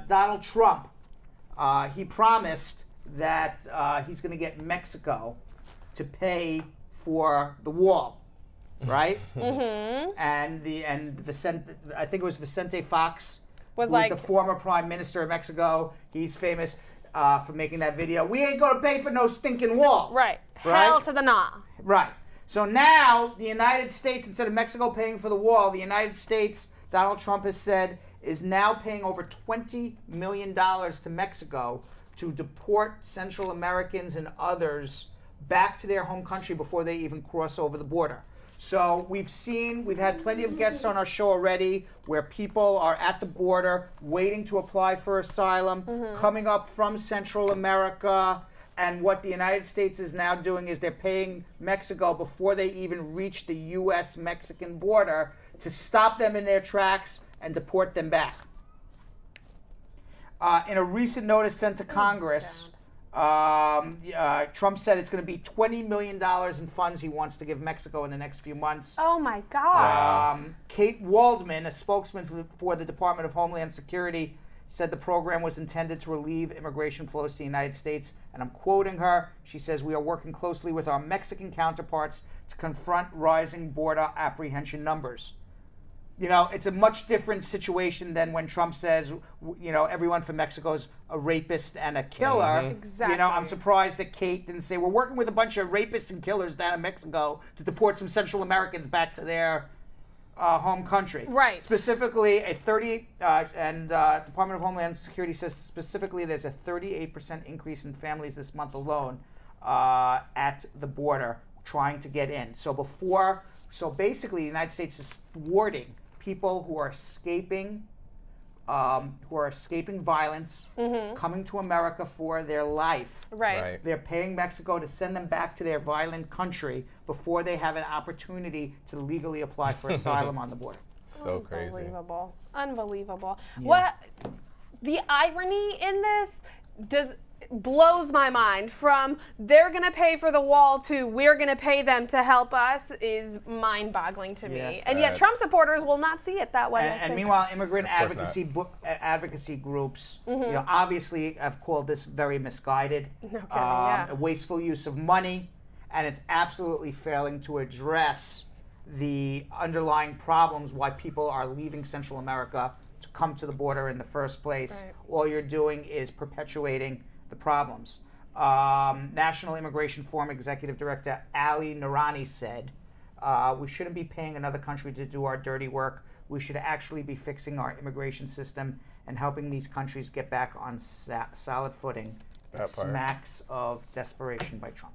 Donald Trump, he promised that he's going to get Mexico to pay for the wall, right? Mm-hmm. And Vicente, I think it was Vicente Fox, Was who like the former prime minister of Mexico. He's famous for making that video. We ain't going to pay for no stinking wall. right. Right? Hell to the nah. Right. So now the United States, instead of Mexico paying for the wall, the United States, Donald Trump has said, is now paying over $20 million to Mexico to deport Central Americans and others back to their home country before they even cross over the border. So we've had plenty of guests on our show already where people are at the border waiting to apply for asylum, coming up from Central America. And what the United States is now doing is they're paying Mexico before they even reach the U.S.-Mexican border to stop them in their tracks and deport them back. In a recent notice sent to Congress, Trump said it's going to be $20 million in funds he wants to give Mexico in the next few months. Oh my God. Kate Waldman, a spokesman for the Department of Homeland Security, said the program was intended to relieve immigration flows to the United States. And I'm quoting her. She says, "We are working closely with our Mexican counterparts to confront rising border apprehension numbers." You know, it's a much different situation than when Trump says, you know, everyone from Mexico is a rapist and a killer. Exactly. You know, I'm surprised that Kate didn't say, we're working with a bunch of rapists and killers down in Mexico to deport some Central Americans back to their home country. Right. Specifically, Department of Homeland Security says specifically there's a 38% increase in families this month alone at the border trying to get in. So basically, the United States is thwarting people who are escaping violence, coming to America for their life. Right. They're paying Mexico to send them back to their violent country before they have an opportunity to legally apply for asylum on the border. So crazy. Unbelievable. Yeah. What the irony in this blows my mind. From they're going to pay for the wall to we're going to pay them to help us is mind-boggling to me. And yet Trump supporters will not see it that way. And meanward, immigrant advocacy groups, you know, obviously have called this very misguided, a wasteful use of money, and it's absolutely failing to address the underlying problems why people are leaving Central America to come to the border in the first place. Right. All you're doing is perpetuating the problems. National Immigration Forum Executive Director Ali Noorani said, we shouldn't be paying another country to do our dirty work. We should actually be fixing our immigration system and helping these countries get back on solid footing. It smacks of desperation by Trump.